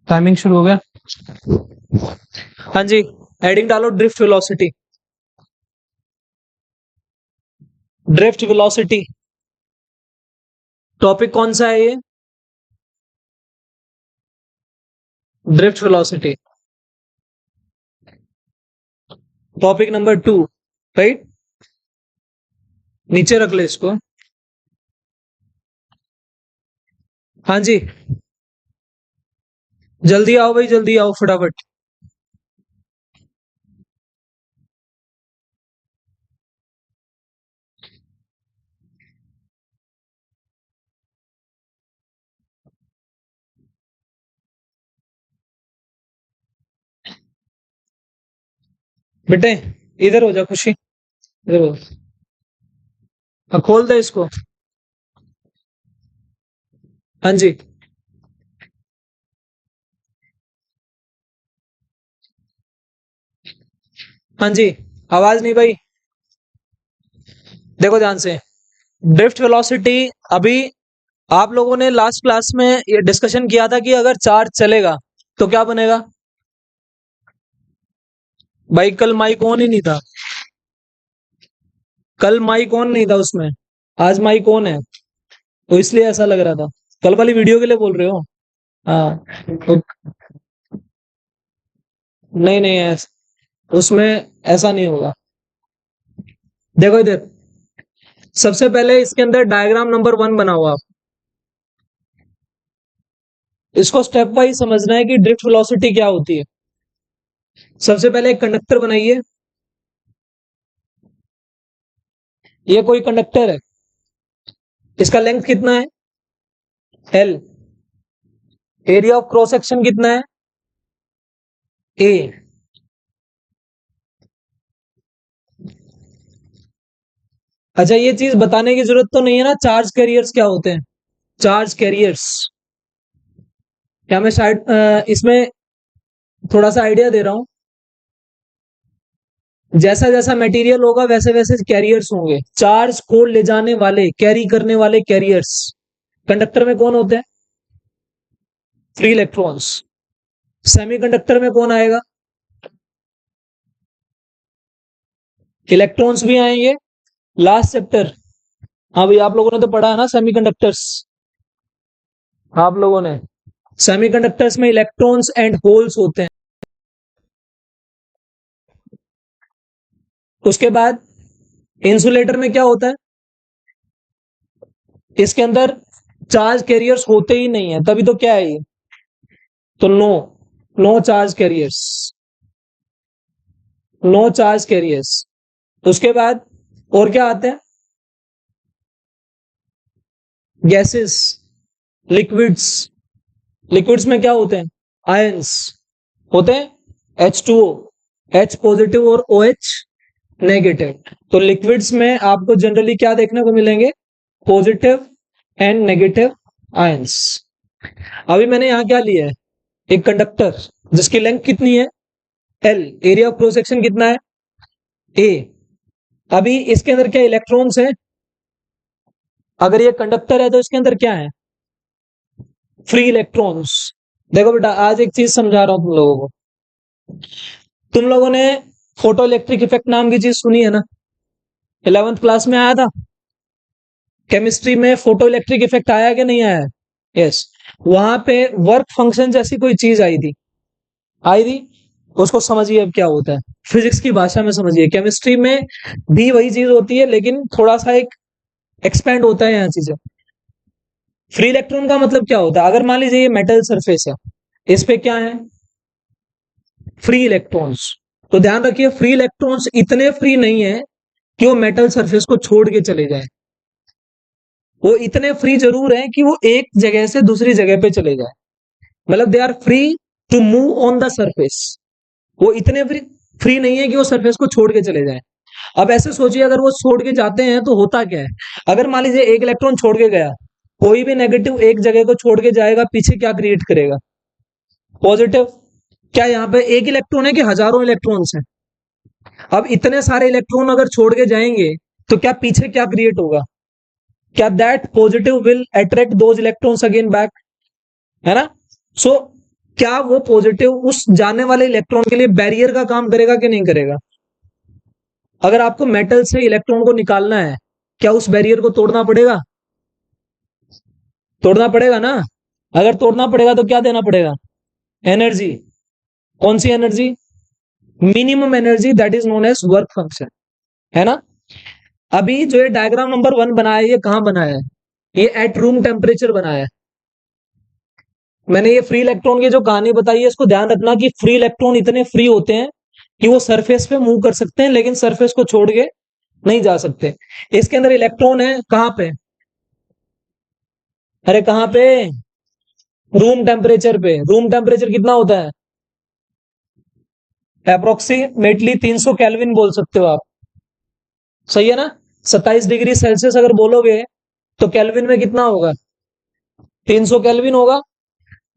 Timing शुरू हो गया। हाँ जी, हेडिंग डालो drift velocity. Drift velocity topic कौन सा है ये? Drift velocity topic number 2, right. नीचे रख ले इसको। हाँ जी, जल्दी आओ भाई, जल्दी आओ फटाफट। बेटे इधर हो जा, खुशी इधर हो। हाँ, खोल दे इसको। हाँ जी, हाँ जी, आवाज नहीं भाई। देखो ध्यान से, ड्रिफ्ट वेलोसिटी। अभी आप लोगों ने लास्ट क्लास में ये डिस्कशन किया था कि अगर चार्ज चलेगा तो क्या बनेगा। भाई कल माइक ऑन ही नहीं था, कल माइक ऑन नहीं था उसमें, आज माइक ऑन है, तो इसलिए ऐसा लग रहा था। कल वाली वीडियो के लिए बोल रहे हो? हाँ तो नहीं नहीं उसमें ऐसा नहीं होगा। देखो इधर, सबसे पहले इसके अंदर डायग्राम नंबर 1 बनाओ आप। इसको स्टेप वाइज समझना है कि ड्रिफ्ट वेलोसिटी क्या होती है। सबसे पहले एक कंडक्टर बनाइए। ये कोई कंडक्टर है, इसका लेंथ कितना है? L. Area of cross section कितना है? ए। अच्छा, ये चीज बताने की जरूरत तो नहीं है ना, चार्ज कैरियर्स क्या होते हैं? चार्ज कैरियर्स क्या मैं शायद इसमें थोड़ा सा आइडिया दे रहा हूं। जैसा जैसा मटेरियल होगा वैसे वैसे कैरियर्स होंगे, चार्ज को ले जाने वाले, कैरी करने वाले कैरियर्स। कंडक्टर में कौन होते हैं? Free electrons. सेमीकंडक्टर में कौन आएगा? इलेक्ट्रॉन्स भी आएंगे। लास्ट चैप्टर, हाँ भाई आप लोगों ने तो पढ़ा है ना सेमीकंडक्टर्स। आप लोगों ने सेमीकंडक्टर्स में इलेक्ट्रॉन्स एंड होल्स होते हैं। उसके बाद इंसुलेटर में क्या होता है? इसके अंदर चार्ज कैरियर्स होते ही नहीं है, तभी तो क्या है ये, तो no, no charge carriers, no charge carriers. उसके बाद और क्या आते हैं? Gases, liquids. लिक्विड्स में क्या होते हैं? आयंस होते हैं, H2O, H पॉजिटिव और OH नेगेटिव। तो लिक्विड्स में आपको जनरली क्या देखने को मिलेंगे? Positive and negative ions. अभी मैंने यहां क्या लिया है? एक कंडक्टर जिसकी लेंथ कितनी है? L। Area of cross section कितना है? A। अभी इसके अंदर क्या इलेक्ट्रॉन्स हैं? अगर ये कंडक्टर है तो इसके अंदर क्या है? Free electrons. देखो बेटा, आज एक चीज समझा रहा हूं तुम लोगों को। तुम लोगों ने फोटो इलेक्ट्रिक इफेक्ट नाम की चीज सुनी है ना? 11th क्लास में आया था केमिस्ट्री में, फोटो इलेक्ट्रिक इफेक्ट आया कि नहीं आया? यस। वहां पे वर्क फंक्शन जैसी कोई चीज आई थी, आई थी। उसको समझिए अब क्या होता है, फिजिक्स की भाषा में समझिए। केमिस्ट्री में भी वही चीज होती है लेकिन थोड़ा सा एक एक्सपेंड होता है यहाँ चीजें। फ्री इलेक्ट्रॉन का मतलब क्या होता है? अगर मान लीजिए ये मेटल सरफेस है, इस पे क्या है? Free electrons. तो ध्यान रखिए, फ्री इलेक्ट्रॉन्स इतने फ्री नहीं है कि वो मेटल सरफेस को छोड़ के चले जाए। वो इतने फ्री जरूर है कि वो एक जगह से दूसरी जगह पे चले जाए, मतलब they are free to move on the surface. वो इतने फ्री फ्री नहीं है कि वो सरफेस को छोड़ के चले जाए। अब ऐसे सोचिए, अगर वो छोड़ के जाते हैं तो होता क्या है? अगर मान लीजिए एक इलेक्ट्रॉन छोड़ के गया, कोई भी नेगेटिव एक जगह को छोड़ के जाएगा, पीछे क्या क्रिएट करेगा? पॉजिटिव। क्या यहाँ पे एक इलेक्ट्रॉन है कि हजारों इलेक्ट्रॉन्स हैं? अब इतने सारे इलेक्ट्रॉन अगर छोड़ के जाएंगे तो क्या पीछे क्या क्रिएट होगा? क्या that positive will attract those electrons again back, है ना? सो क्या वो पॉजिटिव उस जाने वाले इलेक्ट्रॉन के लिए बैरियर का काम करेगा कि नहीं करेगा? अगर आपको मेटल से इलेक्ट्रॉन को निकालना है, क्या उस बैरियर को तोड़ना पड़ेगा? तोड़ना पड़ेगा ना। अगर तोड़ना पड़ेगा तो क्या देना पड़ेगा? एनर्जी। कौन सी energy? Minimum energy, that is known as work function, है ना। अभी जो ये डायग्राम नंबर 1 बनाया है, ये कहां बनाया है? ये एट रूम टेम्परेचर बनाया है। मैंने ये फ्री इलेक्ट्रॉन की जो कहानी बताई है, इसको ध्यान रखना कि फ्री इलेक्ट्रॉन इतने फ्री होते हैं कि वो सरफेस पे मूव कर सकते हैं, लेकिन सरफेस को छोड़ के नहीं जा सकते। इसके अंदर इलेक्ट्रॉन है कहां पे? अरे कहां पे? रूम टेम्परेचर पे। रूम टेम्परेचर कितना होता है? अप्रोक्सीमेटली 300 केल्विन बोल सकते हो आप, सही है ना। 27 डिग्री सेल्सियस अगर बोलोगे तो केल्विन में कितना होगा? 300 केल्विन होगा।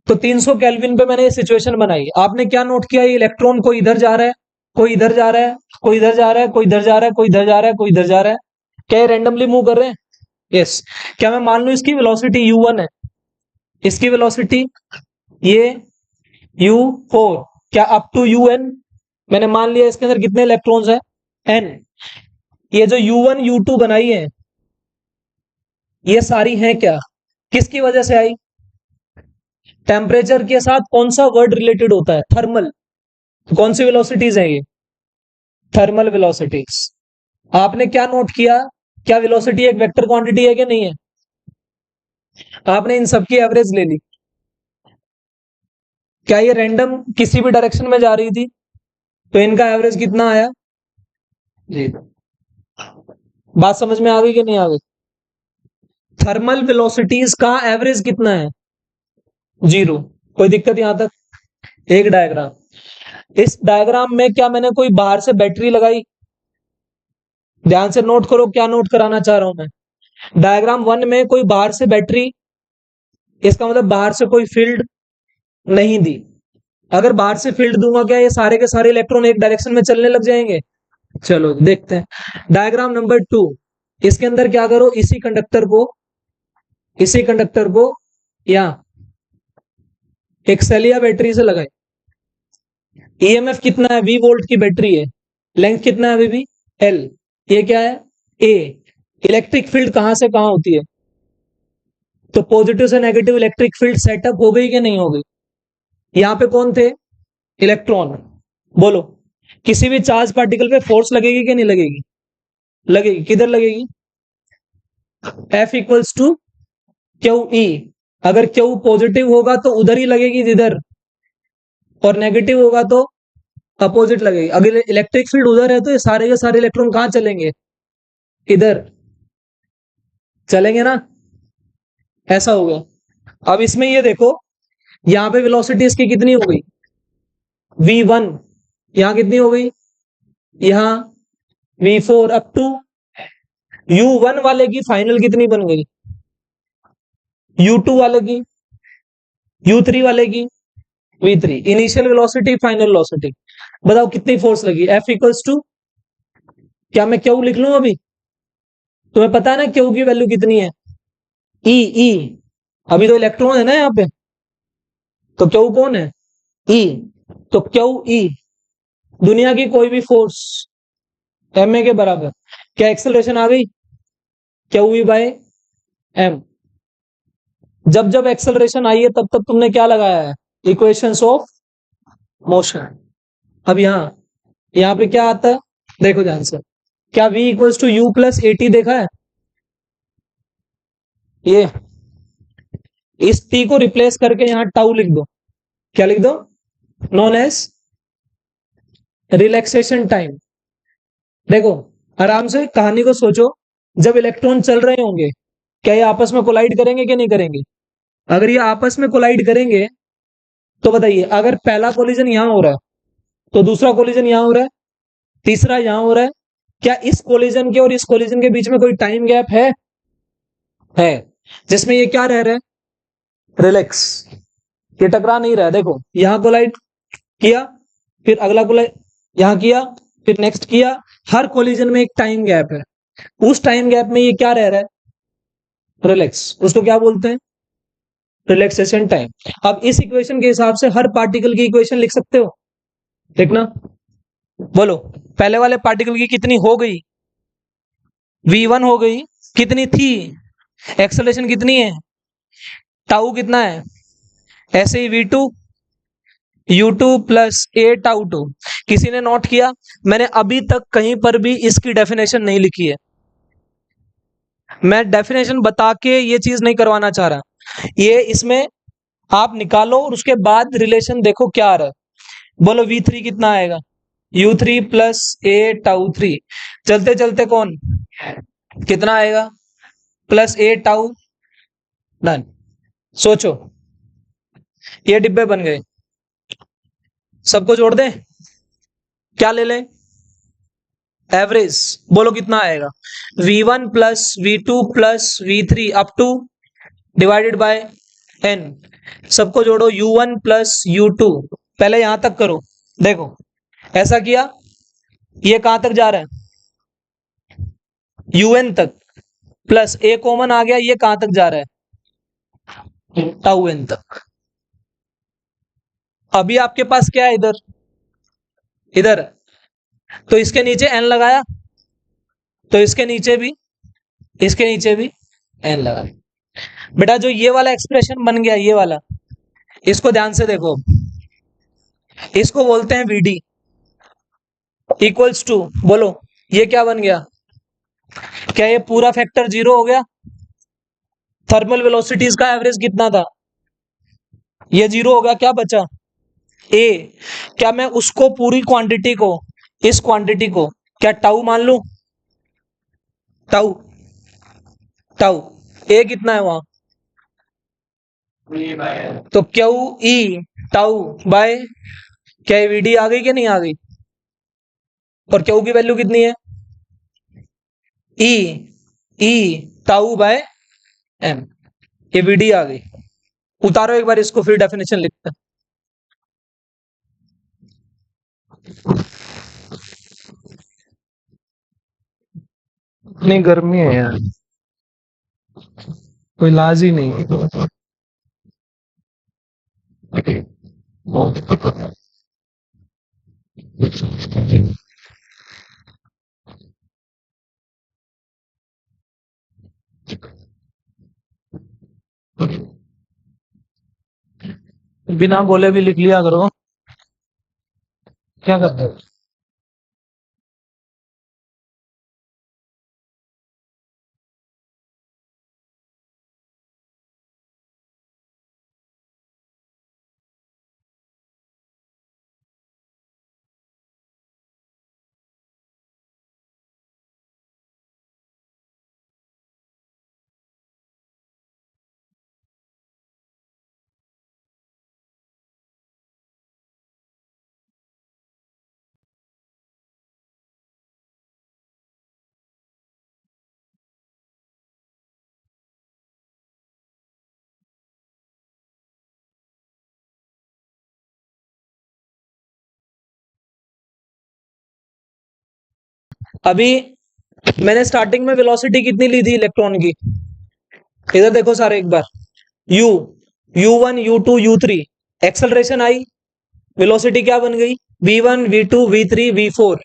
तो 300 केल्विन पे मैंने ये सिचुएशन बनाई। आपने क्या नोट किया? ये इलेक्ट्रॉन कोई इधर जा रहा है, कोई इधर जा रहा है, कोई इधर जा रहा है, कोई इधर जा रहा है, कोई इधर जा रहा है, कोई इधर जा रहा है। क्या ये रैंडमली मूव कर रहे हैं? यस। क्या मैं मान लूं इसकी वेलोसिटी u1 है, इसकी वेलोसिटी ये u4, क्या अप टू un? मैंने मान लिया इसके अंदर कितने इलेक्ट्रॉन्स है? n। ये जो u1 u2 बनाई है, ये सारी हैं क्या? किसकी वजह से आई? टेम्परेचर के साथ कौन सा वर्ड रिलेटेड होता है? थर्मल। कौन सी वेलोसिटीज है ये? Thermal velocities. आपने क्या नोट किया? क्या वेलोसिटी एक वेक्टर क्वांटिटी है कि नहीं है? आपने इन सबकी एवरेज ले ली। क्या ये रैंडम किसी भी डायरेक्शन में जा रही थी? तो इनका एवरेज कितना आया जी? बात समझ में आ गई कि नहीं आ गई? थर्मल वेलोसिटीज का एवरेज कितना है? 0। कोई दिक्कत यहां तक? एक डायग्राम। इस डायग्राम में क्या मैंने कोई बाहर से बैटरी लगाई? ध्यान से नोट करो क्या नोट कराना चाह रहा हूं मैं। डायग्राम 1 में कोई बाहर से बैटरी, इसका मतलब बाहर से कोई फील्ड नहीं दी। अगर बाहर से फील्ड दूंगा, क्या ये सारे के सारे इलेक्ट्रॉन एक डायरेक्शन में चलने लग जाएंगे? चलो देखते हैं। डायग्राम नंबर 2, इसके अंदर क्या करो, इसी कंडक्टर को या एक सेलिया बैटरी से लगाए। ईएमएफ कितना है? V वोल्ट की बैटरी है। लेंथ कितना है अभी भी? L। ये क्या है? A। इलेक्ट्रिक फील्ड कहां से कहां होती है? तो पॉजिटिव से नेगेटिव इलेक्ट्रिक फील्ड सेटअप हो गई कि नहीं हो गई? यहां पे कौन थे? इलेक्ट्रॉन। बोलो, किसी भी चार्ज पार्टिकल पे फोर्स लगेगी कि नहीं लगेगी? लगेगी। किधर लगेगी? F equals to Q E. अगर क्यू पॉजिटिव होगा तो उधर ही लगेगी जिधर, और नेगेटिव होगा तो अपोजिट लगेगी। अगर इलेक्ट्रिक फील्ड उधर है तो ये सारे के सारे इलेक्ट्रॉन कहां चलेंगे? इधर चलेंगे ना। ऐसा होगा। अब इसमें ये देखो, यहां पे वेलोसिटी इसकी कितनी हो गई? v1। यहां कितनी हो गई? यहां v4 अप टू u1 वाले की फाइनल कितनी बन गई? u2 वाले की, u3 वाले की v3। Initial velocity, final velocity. बताओ कितनी फोर्स लगी? F इक्वल्स टू, क्या मैं क्यू लिख लूं अभी? तुम्हें पता है ना क्यू की वैल्यू कितनी है? ई। ई। अभी तो इलेक्ट्रॉन है ना यहाँ पे, तो क्यू कौन है? ई। तो क्यू ई दुनिया की कोई भी फोर्स एम ए के बराबर। क्या एक्सेलरेशन आ गई? Q E by M. जब जब एक्सेलरेशन आई है तब तब तुमने क्या लगाया है? Equations of motion. अब यहां पे क्या आता है? देखो ध्यान से। क्या v equals to U plus A T देखा है? ये इस t को रिप्लेस करके यहां टाउ लिख दो। क्या लिख दो? Known age relaxation time. देखो, आराम से कहानी को सोचो। जब इलेक्ट्रॉन चल रहे होंगे, क्या ये आपस में कोलाइड करेंगे कि नहीं करेंगे? अगर ये आपस में कोलाइड करेंगे तो बताइए, अगर पहला कोलिजन यहां हो रहा है तो दूसरा कोलिजन यहां हो रहा है, तीसरा यहां हो रहा है, क्या इस कोलिजन के और इस कोलिजन के बीच में कोई टाइम गैप है जिसमें ये क्या रह रहा है? रिलैक्स। ये टकरा नहीं रहा है। देखो, यहां कोलाइड किया, फिर अगला कोलाइड यहां किया, फिर नेक्स्ट किया। हर कोलिजन में एक टाइम गैप है। उस टाइम गैप में ये क्या रह रहा है? रिलैक्स। उसको क्या बोलते हैं? Relaxation time. अब इस इक्वेशन के हिसाब से हर पार्टिकल की इक्वेशन लिख सकते हो, देखना। बोलो, पहले वाले पार्टिकल की कितनी हो गई, v1 हो गई, कितनी थी, एक्सेलरेशन कितनी है, टाउ कितना है, ऐसे ही v2 u2 plus A tau two. किसी ने नोट किया, मैंने अभी तक कहीं पर भी इसकी डेफिनेशन नहीं लिखी है। मैं डेफिनेशन बता के ये चीज नहीं करवाना चाह रहा, ये इसमें आप निकालो और उसके बाद रिलेशन देखो क्या आ रहा है। बोलो v3 कितना आएगा, u3 प्लस ए टाउ 3। चलते चलते कौन कितना आएगा, प्लस ए टाउ। डन। सोचो, ये डिब्बे बन गए, सबको जोड़ दें, क्या ले लें, एवरेज। बोलो कितना आएगा, v1 plus v2 plus v3 up two divided by n। सबको जोड़ो, u1 प्लस u2। पहले यहां तक करो, देखो ऐसा किया, ये कहां तक जा रहा है, un तक, प्लस ए कॉमन आ गया, ये कहां तक जा रहा है, टाउ n तक। अभी आपके पास क्या है, इधर इधर, तो इसके नीचे n लगाया, तो इसके नीचे भी n लगाया। बेटा जो ये वाला एक्सप्रेशन बन गया, ये वाला, इसको ध्यान से देखो, इसको बोलते हैं vd इक्वल्स टू, बोलो ये क्या बन गया, क्या ये पूरा फैक्टर 0 हो गया, थर्मल वेलोसिटीज का एवरेज कितना था, ये 0 हो गया, क्या बचा ए। क्या मैं उसको पूरी क्वांटिटी को, इस क्वांटिटी को क्या टाउ मान लू, टाउ टाउ ए कितना है वहां, तो क्यू ई टाउ बाय, क्या वीडी आ गई कि नहीं आ गई, और क्यू की वैल्यू कितनी है, ई ई टाउ बाय एम, ये वीडी आ गई। उतारो एक बार इसको, फिर डेफिनेशन लिखते हैं। इतनी गर्मी है यार, कोई इलाज ही नहीं। बिना बोले भी लिख लिया करो, क्या करते हो। अभी मैंने स्टार्टिंग में वेलोसिटी कितनी ली थी इलेक्ट्रॉन की, इधर देखो सारे एक बार, u u1 u2 u3, acceleration आई, वेलोसिटी क्या बन गई, v1 v2 v3 v4।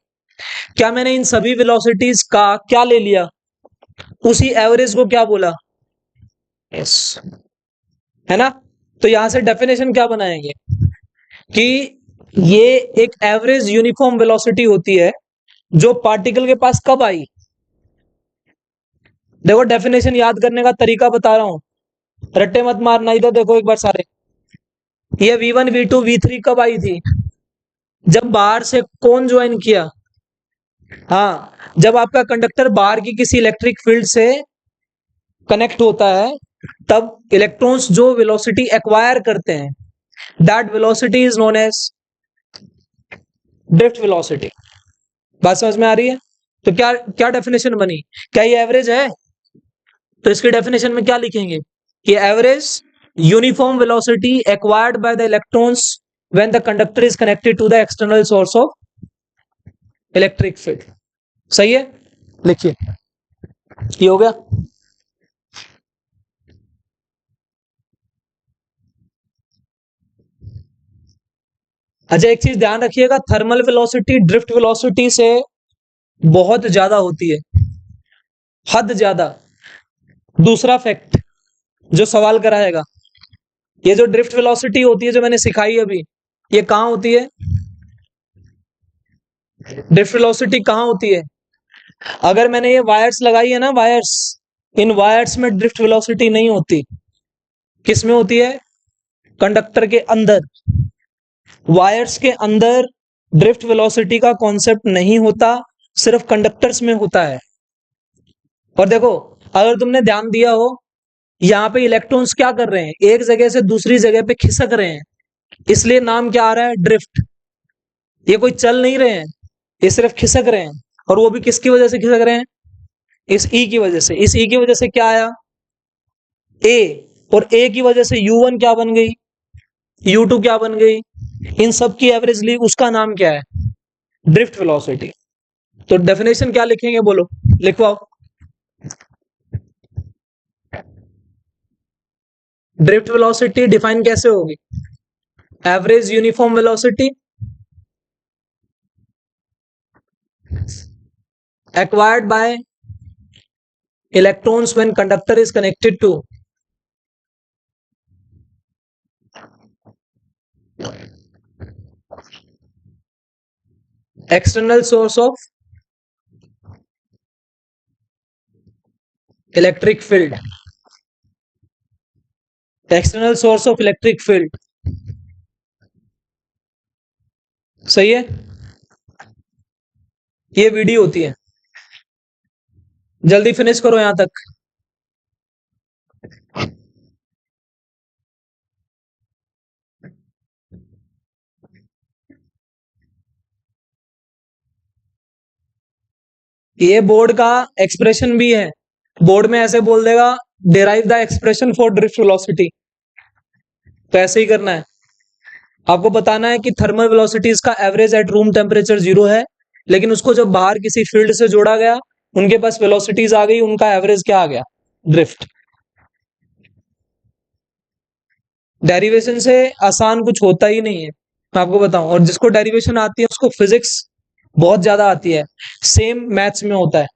क्या मैंने इन सभी वेलोसिटीज का क्या ले लिया, उसी एवरेज को क्या बोला, यस, है ना। तो यहां से डेफिनेशन क्या बनाएंगे कि ये एक एवरेज यूनिफॉर्म वेलोसिटी होती है जो पार्टिकल के पास कब आई। देखो डेफिनेशन याद करने का तरीका बता रहा हूं, रट्टे मत मारना, इधर देखो एक बार सारे। ये v1 v2 v3 कब आई थी, जब बाहर से कौन ज्वाइन किया, हाँ, जब आपका कंडक्टर बाहर की किसी इलेक्ट्रिक फील्ड से कनेक्ट होता है, तब इलेक्ट्रॉन्स जो वेलोसिटी एक्वायर करते हैं, that velocity is known as drift velocity. बात समझ में आ रही है। तो क्या क्या डेफिनेशन बनी, क्या ये एवरेज है, तो इसके डेफिनेशन में क्या लिखेंगे कि average uniform velocity acquired by the electrons when the conductor is connected to the external source of electric field. सही है, लिखिए, ये हो गया। अच्छा, एक चीज ध्यान रखिएगा, थर्मल वेलोसिटी ड्रिफ्ट वेलोसिटी से बहुत ज्यादा होती है, हद ज्यादा। दूसरा फैक्ट जो सवाल कराएगा, ये जो ड्रिफ्ट वेलोसिटी होती है जो मैंने सिखाई अभी, ये कहां होती है? ड्रिफ्ट वेलोसिटी कहां होती है? अगर मैंने ये वायर्स लगाई है ना, वायर्स, इन वायर्स में ड्रिफ्ट वेलोसिटी नहीं होती। किस में होती है? कंडक्टर के अंदर। वायर्स के अंदर ड्रिफ्ट वेलोसिटी का कॉन्सेप्ट नहीं होता, सिर्फ कंडक्टर्स में होता है। और देखो, अगर तुमने ध्यान दिया हो, यहाँ पे इलेक्ट्रॉन्स क्या कर रहे हैं, एक जगह से दूसरी जगह पे खिसक रहे हैं, इसलिए नाम क्या आ रहा है? ड्रिफ्ट। ये कोई चल नहीं रहे हैं, ये सिर्फ खिसक रहे हैं। और वो भी किसकी वजह से खिसक रहे हैं? इस ई की वजह से। इस ई की वजह से क्या आया? ए। और ए की वजह से U1 क्या बन गई, U2 क्या बन गई, इन सब की एवरेज ली, उसका नाम क्या है? Drift velocity. तो डेफिनेशन क्या लिखेंगे, बोलो, लिखवाओ। ड्रिफ्ट वेलोसिटी डिफाइन कैसे होगी? Average uniform velocity acquired by electrons when conductor is connected to external source of electric field। External source of electric field, सही है। ये वीडियो होती है, जल्दी फिनिश करो यहां तक। ये बोर्ड का एक्सप्रेशन भी है, बोर्ड में ऐसे बोल देगा, derive the expression for drift velocity, तो ऐसे ही करना है। आपको बताना है कि थर्मल वेलोसिटीज का एवरेज एट रूम टेम्परेचर 0 है, लेकिन उसको जब बाहर किसी फील्ड से जोड़ा गया, उनके पास वेलोसिटीज आ गई, उनका एवरेज क्या आ गया? ड्रिफ्ट। डेरिवेशन से आसान कुछ होता ही नहीं है, मैं आपको बताऊं। और जिसको डेरिवेशन आती है उसको फिजिक्स बहुत ज्यादा आती है, सेम मैथ्स में होता है।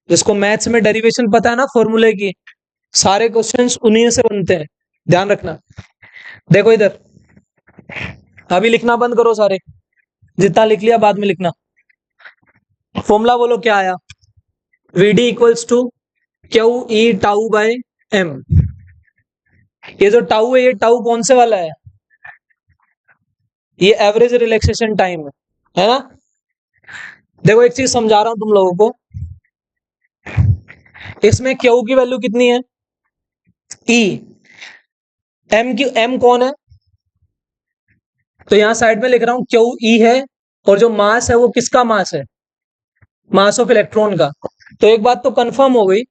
जिसको मैथ्स में डेरिवेशन पता है ना, फॉर्मूले की, सारे क्वेश्चंस उन्हीं से बनते हैं, ध्यान रखना। देखो इधर, अभी लिखना बंद करो सारे, जितना लिख लिया बाद में लिखना। फॉर्मूला बोलो क्या आया? VD equals to Q E tau by M. ये जो टाउ है, ये टाउ कौन से वाला है? ये एवरेज रिलैक्सेशन टाइम है ना। देखो एक चीज समझा रहा हूं तुम लोगों को, इसमें क्यू की वैल्यू कितनी है? ई। एम की, एम कौन है? तो यहां साइड में लिख रहा हूं क्यू ई है, और जो मास है वो किसका मास है? मास ऑफ इलेक्ट्रॉन का। तो एक बात तो कंफर्म हो गई,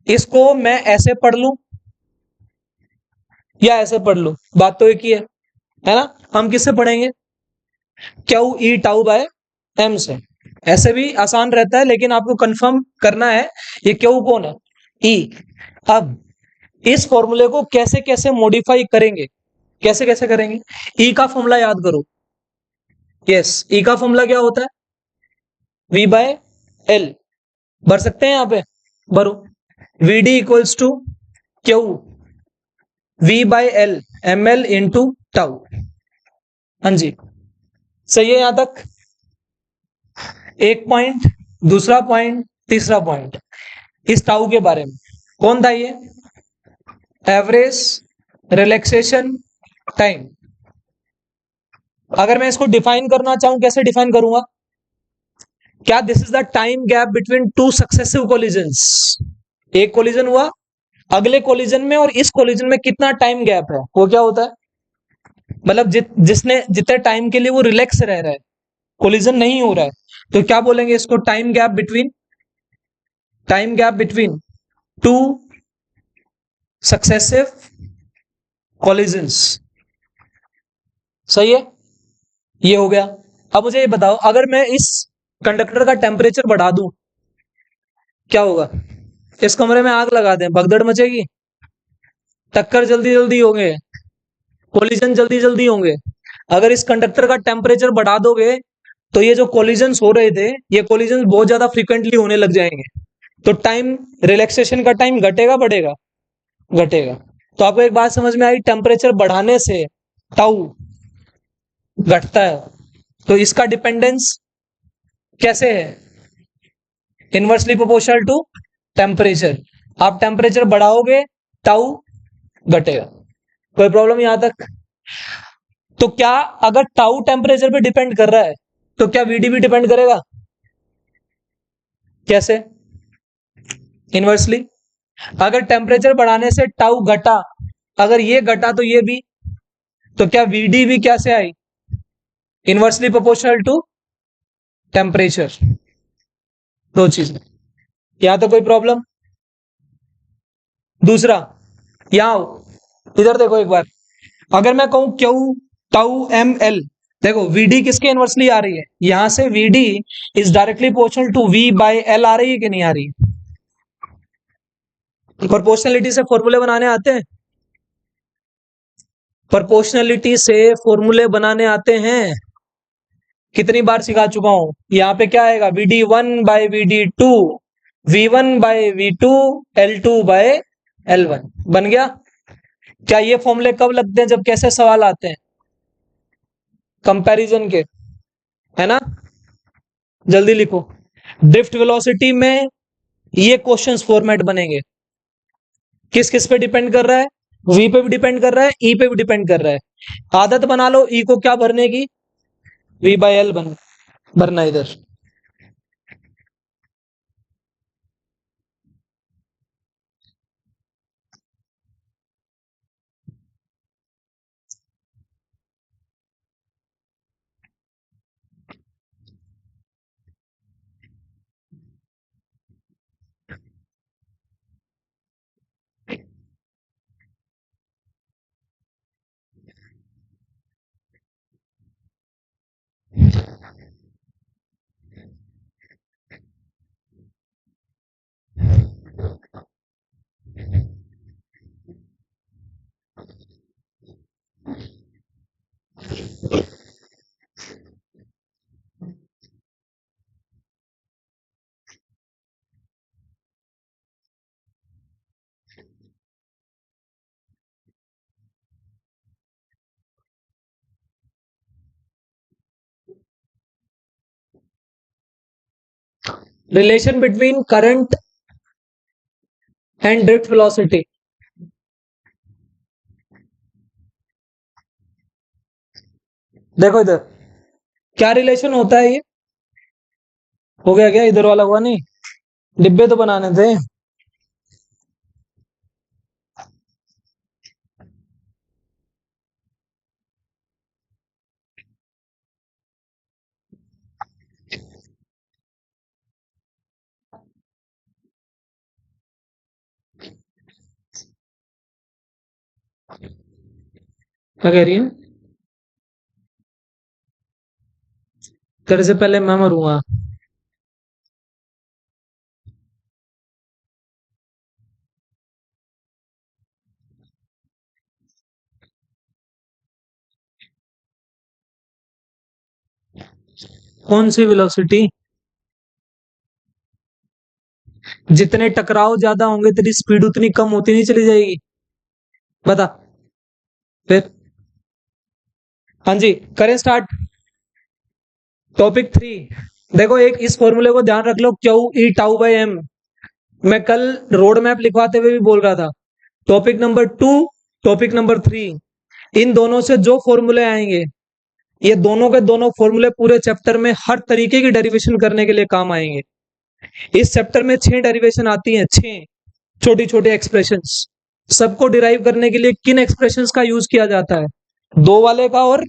इसको मैं ऐसे पढ़ लूं या ऐसे पढ़ लूं, बात तो एक ही है ना। हम किससे पढ़ेंगे? Q E tau by M से। ऐसे भी आसान रहता है, लेकिन आपको कंफर्म करना है ये क्यू कौन है? ई। अब इस फॉर्मूले को कैसे कैसे मॉडिफाई करेंगे, कैसे कैसे करेंगे? ई का फॉर्मूला याद करो। यस, ई का फॉर्मूला क्या होता है? V by L. भर सकते हैं यहाँ पे, भरो। VD equals to Q V by L, ML into tau. हाँ जी, सही है यहां तक। एक पॉइंट, दूसरा पॉइंट, तीसरा पॉइंट, इस टाउ के बारे में। कौन था ये? Average relaxation time. अगर मैं इसको डिफाइन करना चाहूं, कैसे डिफाइन करूंगा? क्या this is the time gap between two successive collisions. एक कोलिजन हुआ, अगले कोलिजन में और इस कोलिजन में कितना टाइम गैप है, वो क्या होता है? मतलब जिसने जितने टाइम के लिए वो रिलैक्स रह रहा है, कोलिजन नहीं हो रहा है, तो क्या बोलेंगे इसको? Time gap between two successive collisions. सही है, ये हो गया। अब मुझे ये बताओ, अगर मैं इस कंडक्टर का टेम्परेचर बढ़ा दूं, क्या होगा? इस कमरे में आग लगा दें, भगदड़ मचेगी, टक्कर जल्दी जल्दी होंगे, कोलिजन जल्दी जल्दी होंगे। अगर इस कंडक्टर का टेम्परेचर बढ़ा दोगे तो ये जो कोलिजन्स हो रहे थे, ये कोलिजन्स बहुत ज्यादा फ्रीक्वेंटली होने लग जाएंगे, तो टाइम, रिलैक्सेशन का टाइम घटेगा बढ़ेगा? घटेगा। तो आपको एक बात समझ में आई, टेम्परेचर बढ़ाने से टाउ घटता है। तो इसका डिपेंडेंस कैसे है? Inversely proportional to temperature. आप टेम्परेचर बढ़ाओगे, टाउ घटेगा। कोई प्रॉब्लम यहां तक? तो क्या अगर टाउ टेम्परेचर पे डिपेंड कर रहा है तो क्या वीडी भी डिपेंड करेगा? कैसे? इनवर्सली। अगर टेम्परेचर बढ़ाने से टाउ घटा, अगर ये घटा तो ये भी, तो क्या वीडी भी कैसे आई? Inversely proportional to temperature. दो चीज। यहां तो कोई प्रॉब्लम? दूसरा, यहां इधर देखो एक बार, अगर मैं कहूं क्यू टाउ एम एल, देखो वीडी किसके इनवर्सली आ रही है? यहां से VD is directly proportional to V by L, आ रही है कि नहीं आ रही है? प्रोपोर्शनलिटी से फॉर्मूले बनाने आते हैं? प्रोपोर्शनलिटी से फॉर्मूले बनाने आते हैं। कितनी बार सिखा चुका हूं। यहाँ पे क्या आएगा? VD one by VD two, V one by V two, L two by L one. बन गया? क्या ये फॉर्मूले कब लगते हैं? जब कैसे सवाल आते हैं? कंपैरिजन के, है ना? जल्दी लिखो। ड्रिफ्ट वेलोसिटी में ये क्वेश्चंस फॉर्मेट बनेंगे। किस किस पे डिपेंड कर रहा है? वी पे भी डिपेंड कर रहा है, ई पे भी डिपेंड कर रहा है। आदत बना लो ई को क्या भरने की, वी बाय एल भरना इधर। Relation between current and drift velocity. देखो इधर क्या रिलेशन होता है ये? हो गया क्या? इधर वाला हुआ नहीं? डिब्बे तो बनाने थे। क्या कह रही है? तेरे से पहले मैं मरूंगा। कौन सी वेलोसिटी? जितने टकराव ज्यादा होंगे तेरी स्पीड उतनी कम होती नहीं चली जाएगी? बता फिर। हाँ जी, करें स्टार्ट। टॉपिक 3। देखो एक इस फॉर्मूले को ध्यान रख लो, Q E tau by M. मैं कल रोड मैप लिखवाते हुए भी बोल रहा था। टॉपिक नंबर 2, टॉपिक नंबर 3, इन दोनों से जो फॉर्मूले आएंगे, ये दोनों के दोनों फॉर्मूले पूरे चैप्टर में हर तरीके की डेरिवेशन करने के लिए काम आएंगे। इस चैप्टर में 6 डेरिवेशन आती हैं, 6 छोटी छोटी एक्सप्रेशंस। सबको डिराइव करने के लिए किन एक्सप्रेशंस का यूज किया जाता है? 2 वाले का और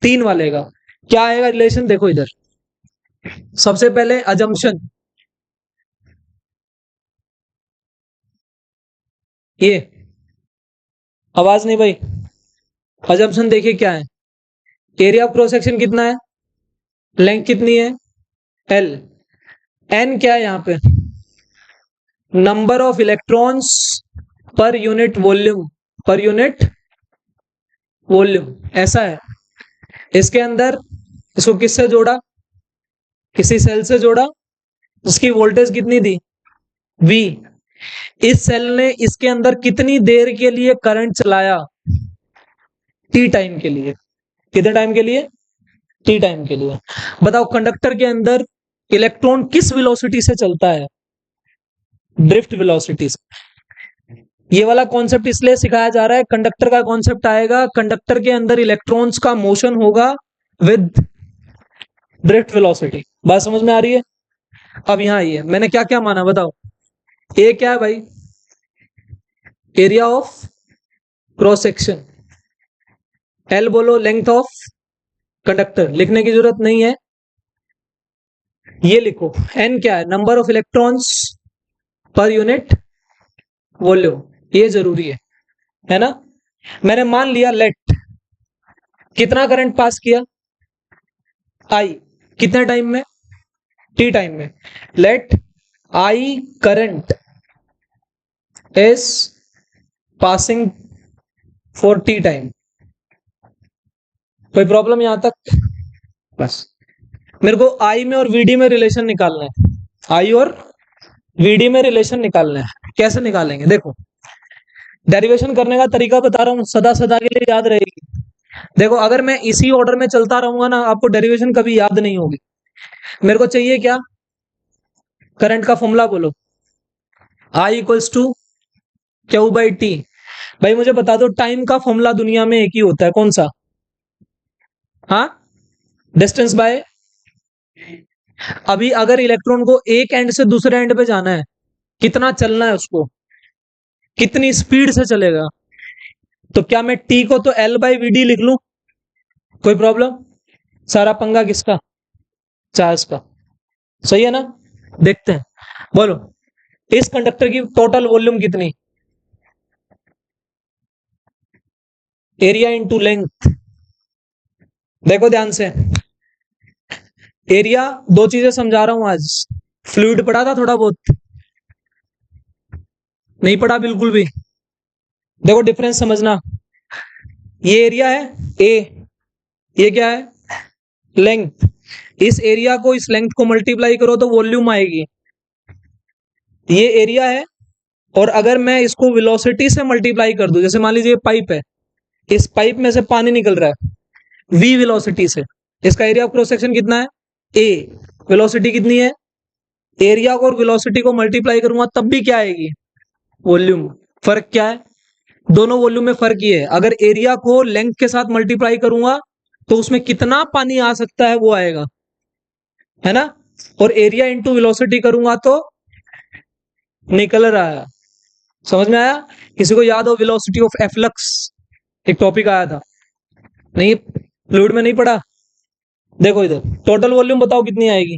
3 वाले का। क्या आएगा रिलेशन? देखो इधर, सबसे पहले अजम्पशन। ये आवाज नहीं भाई। अजम्पशन देखिए क्या है। एरिया ऑफ क्रॉस सेक्शन कितना है? लेंथ कितनी है? एल। एन क्या है यहाँ पे? Number of electrons per unit volume, per unit volume, ऐसा है। इसके अंदर इसको किससे जोड़ा, किसी सेल से जोड़ा, उसकी वोल्टेज कितनी दी, V। इस सेल ने इसके अंदर कितनी देर के लिए करंट चलाया, T टाइम के लिए। कितने टाइम के लिए, T टाइम के लिए। बताओ कंडक्टर के अंदर इलेक्ट्रॉन किस वेलोसिटी से चलता है, ड्रिफ्ट वेलोसिटी से। ये वाला कॉन्सेप्ट इसलिए सिखाया जा रहा है, कंडक्टर का कॉन्सेप्ट आएगा, कंडक्टर के अंदर इलेक्ट्रॉन्स का मोशन होगा विद ड्रिफ्ट वेलोसिटी। बात समझ में आ रही है। अब यहां आइए, मैंने क्या क्या माना बताओ। ए क्या है भाई, area of cross section. L बोलो लेंथ ऑफ कंडक्टर, लिखने की जरूरत नहीं है, ये लिखो। एन क्या है, number of electrons per unit volume, ये जरूरी है ना। मैंने मान लिया लेट, कितना करंट पास किया, आई, कितने टाइम में, टी टाइम में। Let I current is passing for T time. कोई प्रॉब्लम यहां तक, बस मेरे को आई में और वीडी में रिलेशन निकालना है, आई और वीडी में रिलेशन निकालना है। कैसे निकालेंगे देखो, डेरिवेशन करने का तरीका बता रहा हूं, सदा सदा के लिए याद रहेगी। देखो अगर मैं इसी ऑर्डर में चलता रहूंगा ना, आपको डेरिवेशन कभी याद नहीं होगी। मेरे को चाहिए क्या, करंट का फॉर्मूला बोलो, I equals to Q by T. भाई मुझे बता दो टाइम का फॉर्मूला दुनिया में एक ही होता है, कौन सा, हाँ, डिस्टेंस बाय। अभी अगर इलेक्ट्रॉन को एक एंड से दूसरे एंड पे जाना है, कितना चलना है उसको, कितनी स्पीड से चलेगा, तो क्या मैं टी को तो एल बाई वी डी लिख लूं, कोई प्रॉब्लम। सारा पंगा किसका, चार्ज का, सही है ना। देखते हैं, बोलो इस कंडक्टर की टोटल वॉल्यूम कितनी, एरिया इंटू लेंथ। देखो ध्यान से, एरिया, दो चीजें समझा रहा हूं आज। फ्लूइड पढ़ा था थोड़ा बहुत, नहीं पढ़ा बिल्कुल भी। देखो डिफरेंस समझना, ये एरिया है ए, ये क्या है लेंथ। इस एरिया को इस लेंथ को मल्टीप्लाई करो तो वॉल्यूम आएगी। ये एरिया है, और अगर मैं इसको वेलोसिटी से मल्टीप्लाई कर दूं, जैसे मान लीजिए पाइप है, इस पाइप में से पानी निकल रहा है v वेलोसिटी से, इसका एरिया ऑफ क्रॉस सेक्शन कितना है a, वेलोसिटी कितनी है, एरिया को और वेलोसिटी को मल्टीप्लाई करूंगा तब भी क्या आएगी, वॉल्यूम। फर्क क्या है, दोनों वॉल्यूम में फर्क ये है, अगर एरिया को लेंथ के साथ मल्टीप्लाई करूंगा तो उसमें कितना पानी आ सकता है वो आएगा, है ना। और एरिया इंटू वेलोसिटी करूंगा तो निकल रहा है। समझ में आया, किसी को याद हो वेलोसिटी ऑफ एफ्लक्स, एक टॉपिक आया था, नहीं फ्लूइड में नहीं पढ़ा। देखो इधर टोटल वॉल्यूम बताओ कितनी आएगी,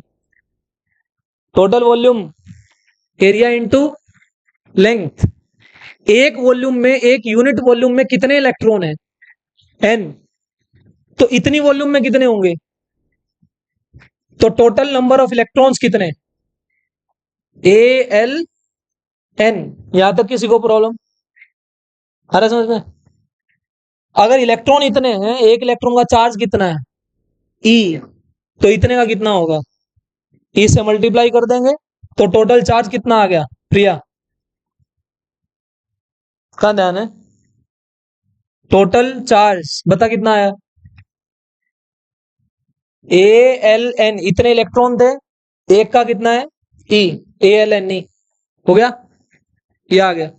total volume area into length. एक वॉल्यूम में, एक यूनिट वॉल्यूम में कितने इलेक्ट्रॉन है, एन, तो इतनी वॉल्यूम में कितने होंगे, तो टोटल नंबर ऑफ इलेक्ट्रॉन्स कितने, ए एल एन। यहां तक किसी को प्रॉब्लम आ रहा है समझ में। अगर इलेक्ट्रॉन इतने हैं, एक इलेक्ट्रॉन का चार्ज कितना है ई, तो इतने का कितना होगा, ई से मल्टीप्लाई कर देंगे तो टोटल चार्ज कितना आ गया, प्रिया कहां ध्यान है, टोटल चार्ज बता कितना आया, ए एल एन, इतने इलेक्ट्रॉन थे, एक का कितना है ई, ए एल एन ई, हो गया, ये आ गया,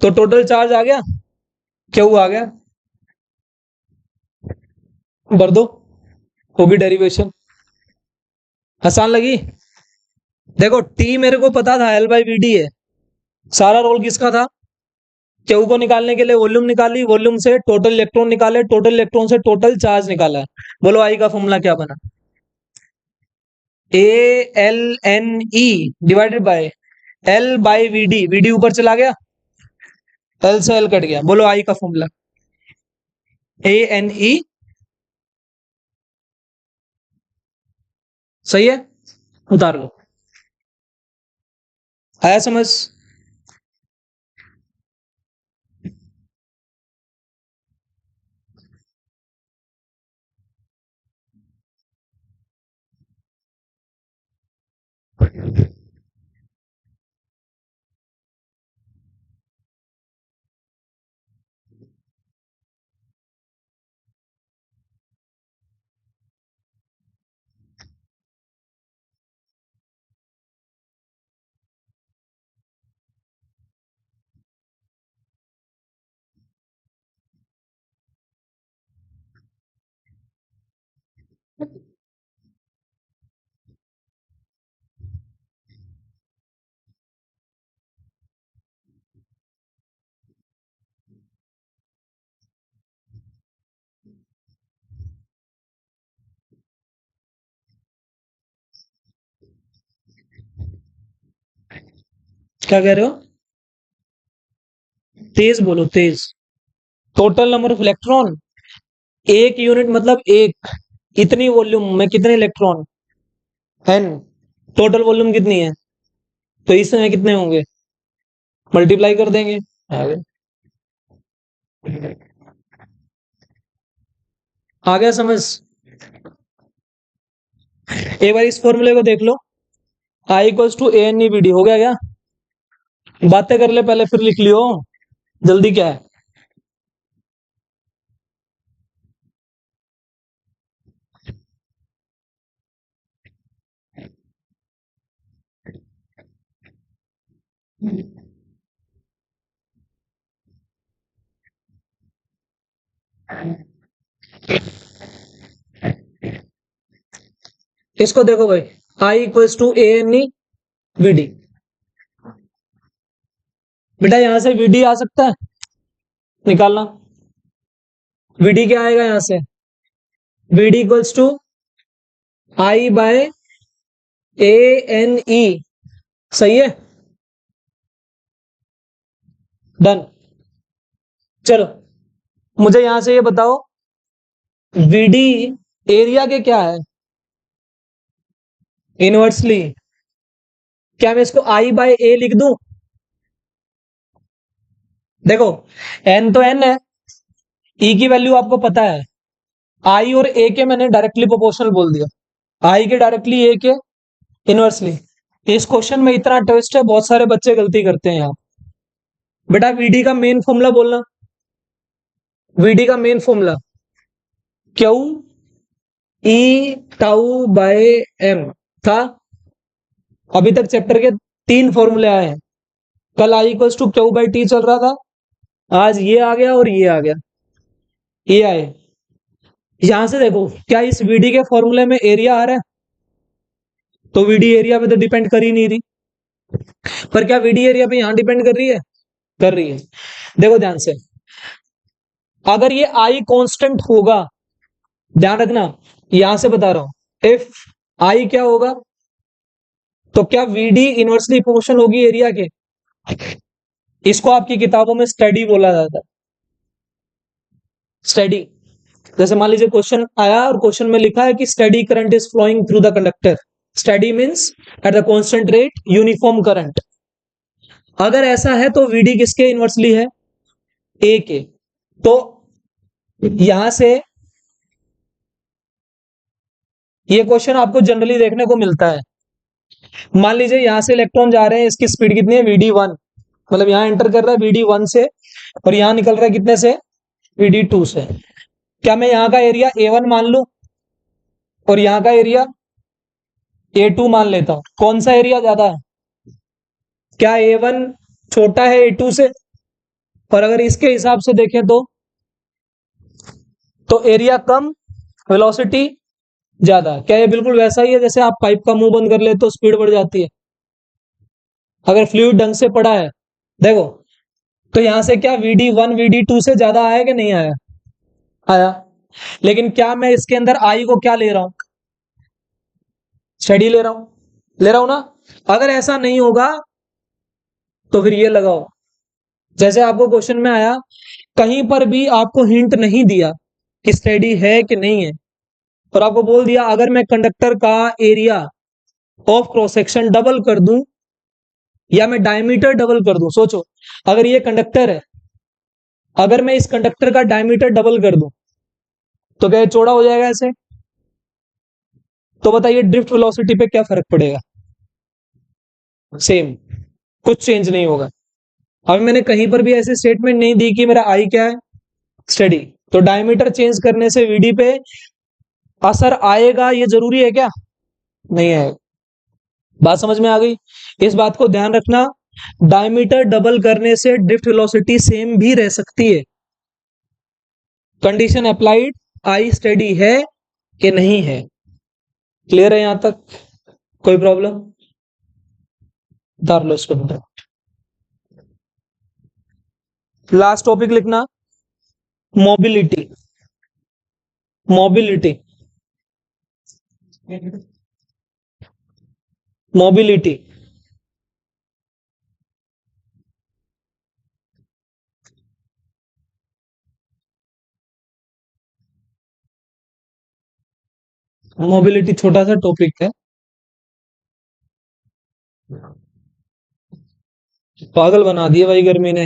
तो टोटल चार्ज आ गया, क्यू आ गया, भर दो, होगी डेरिवेशन, आसान लगी। देखो टी मेरे को पता था एल बाई वी डी है, सारा रोल किसका था, क्यू को निकालने के लिए वॉल्यूम निकाली, वॉल्यूम से टोटल इलेक्ट्रॉन निकाले, टोटल इलेक्ट्रॉन से टोटल चार्ज निकाला। बोलो आई का फॉर्मूला क्या बना, A L N E divided by L by V D, V D ऊपर चला गया, एल से एल कट गया। बोलो आई का फॉर्मूला, ए एन ई, सही है, उतार लो, आया समझ। क्या कह रहे हो? तेज बोलो, तेज। टोटल नंबर ऑफ इलेक्ट्रॉन, एक यूनिट मतलब एक, इतनी वॉल्यूम में कितने इलेक्ट्रॉन? एन। टोटल वॉल्यूम कितनी है, तो इसमें कितने होंगे? मल्टीप्लाई कर देंगे। आ गया। आ गया समझ? एक बार इस फॉर्मूले को देख लो, I equals to A N E B D. हो गया क्या? बातें कर ले पहले फिर लिख लियो, जल्दी क्या है? इसको देखो भाई, I equals to A N E B D. बेटा यहां से वीडी आ सकता है, निकालना। वीडी क्या आएगा यहां से? VD equals to I by A N E. सही है, डन। चलो मुझे यहां से ये बताओ, वीडी एरिया के क्या है? इनवर्सली। क्या मैं इसको आई बाय ए लिख दूं? देखो, एन तो एन है, ई की वैल्यू आपको पता है, आई और ए के मैंने डायरेक्टली प्रोपोर्शनल बोल दिया, आई के डायरेक्टली ए के इनवर्सली। इस क्वेश्चन में इतना ट्विस्ट है, बहुत सारे बच्चे गलती करते हैं यहाँ। बेटा वीडी का मेन फॉर्मूला बोलना, वीडी का main formula Q E tau by M था। अभी तक चैप्टर के 3 फॉर्मूले आए हैं। कल I equals to Q by T चल रहा था, आज ये आ गया और ये आ गया, ये आए। यहां से देखो, क्या इस वीडी के फॉर्मूले में एरिया आ रहा है? तो वीडी एरिया पे तो डिपेंड कर ही नहीं रही, पर क्या वीडी एरिया पे यहां डिपेंड कर रही है? कर रही है। देखो ध्यान से, अगर ये आई कांस्टेंट होगा, ध्यान रखना, यहां से बता रहा हूं, इफ आई क्या होगा, तो क्या वीडी इनवर्सली प्रोपोर्शनल होगी एरिया के? इसको आपकी किताबों में स्टडी बोला जाता है, स्टडी। जैसे मान लीजिए क्वेश्चन आया और क्वेश्चन में लिखा है कि steady current is flowing through the conductor. Steady means at the constant rate uniform current. अगर ऐसा है तो वीडी किसके इनवर्सली है? ए के। तो यहां से ये क्वेश्चन आपको जनरली देखने को मिलता है। मान लीजिए यहां से इलेक्ट्रॉन जा रहे हैं, इसकी स्पीड कितनी है? वीडी वन, मतलब यहां एंटर कर रहा है वीडी वन से, और यहां निकल रहा है कितने से? वीडी टू से। क्या मैं यहां का एरिया ए वन मान लू और यहां का एरिया ए टू मान लेता हूं? कौन सा एरिया ज्यादा है? क्या ए वन छोटा है ए टू से? और अगर इसके हिसाब से देखें तो एरिया कम, वेलोसिटी ज्यादा। क्या ये बिल्कुल वैसा ही है जैसे आप पाइप का मुंह बंद कर ले तो स्पीड बढ़ जाती है? अगर फ्लूइड ढंग से पड़ा है, देखो, तो यहां से क्या वीडी वन वीडी टू से ज्यादा आया कि नहीं आया? आया। लेकिन क्या मैं इसके अंदर आई को क्या ले रहा हूं? स्टडी ले रहा हूं, ले रहा हूं ना। अगर ऐसा नहीं होगा तो फिर ये लगाओ, जैसे आपको क्वेश्चन में आया, कहीं पर भी आपको हिंट नहीं दिया कि स्टडी है कि नहीं है, और आपको बोल दिया अगर मैं कंडक्टर का area of cross section double कर दूं या मैं डायमीटर डबल कर दूं। सोचो, अगर ये कंडक्टर है, अगर मैं इस कंडक्टर का डायमीटर डबल कर दूं तो क्या ये चौड़ा हो जाएगा ऐसे? तो बताइए ड्रिफ्ट वेलोसिटी पे क्या फर्क पड़ेगा? सेम, कुछ चेंज नहीं होगा। अब मैंने कहीं पर भी ऐसे स्टेटमेंट नहीं दी कि मेरा आई क्या है? स्टडी। तो डायमीटर चेंज करने से वीडी पे असर आएगा, ये जरूरी है क्या? नहीं है। बात समझ में आ गई? इस बात को ध्यान रखना, डायमीटर डबल करने से ड्रिफ्ट वेलोसिटी सेम भी रह सकती है। कंडीशन अप्लाइड, आई स्टडी है कि नहीं है। क्लियर है यहां तक? कोई प्रॉब्लम? उतार लो इसको बेटा। लास्ट टॉपिक लिखना, मोबिलिटी। मोबिलिटी। मोबिलिटी। मोबिलिटी छोटा सा टॉपिक है। पागल बना दिया भाई गर्मी ने।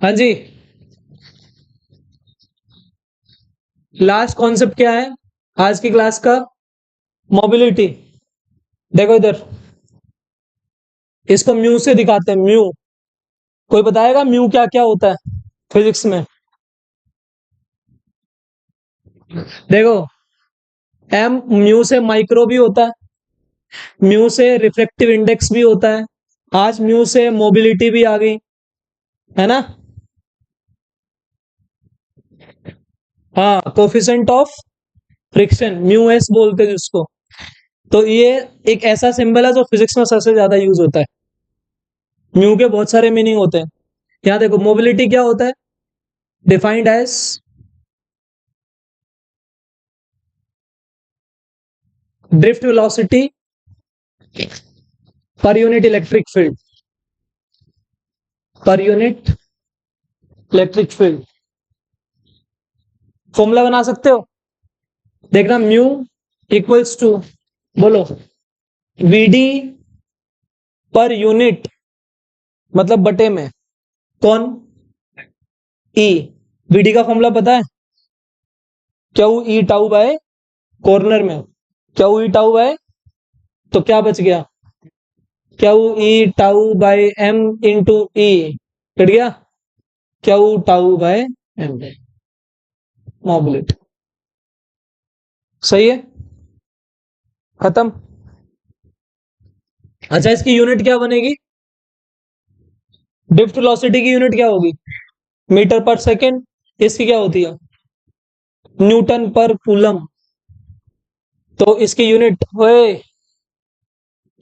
हाँ जी। लास्ट कॉन्सेप्ट क्या है आज की क्लास का? मोबिलिटी। देखो इधर, इसको म्यू से दिखाते हैं, म्यू। कोई बताएगा म्यू क्या क्या होता है फिजिक्स में? देखो, एम म्यू से माइक्रो भी होता है, म्यू से रिफ्लेक्टिव इंडेक्स भी होता है, आज म्यू से मोबिलिटी भी आ गई, है ना? हाँ, coefficient of friction, mu S बोलते हैं जिसको। तो ये एक ऐसा सिंबल है जो फिजिक्स में सबसे ज्यादा यूज होता है। म्यू के बहुत सारे मीनिंग होते हैं। यहाँ देखो, मोबिलिटी क्या होता है? Defined as drift velocity per unit electric field. Per unit electric field. Formula बना सकते हो, देखना, म्यू इक्वल्स टू, बोलो, वीडी पर यूनिट, मतलब बटे में कौन, ई। वीडी का फॉर्मूला पता है? Q E tau by corner में, क्यू ई टाउ बाय, तो क्या बच गया? Q E tau by M into E, कट गया, Q tau by M. Mobility सही है, खत्म। अच्छा, इसकी यूनिट क्या बनेगी? ड्रिफ्ट वेलोसिटी की यूनिट क्या होगी? मीटर पर सेकेंड। इसकी क्या होती है? न्यूटन पर कूलम। तो इसकी यूनिट, ओए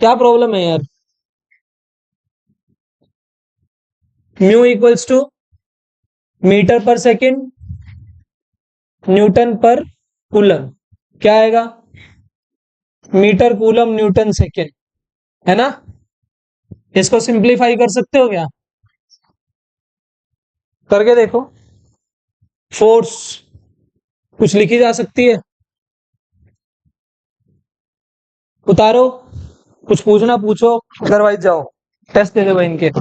क्या प्रॉब्लम है यार? म्यू इक्वल्स टू मीटर पर सेकेंड न्यूटन पर कूलम। क्या आएगा? मीटर कूलम न्यूटन सेकेंड, है ना? इसको सिंप्लीफाई कर सकते हो क्या? करके देखो। फोर्स कुछ लिखी जा सकती है? उतारो, कुछ पूछना पूछो, अदरवाइज जाओ, टेस्ट दे दो भाई इनके।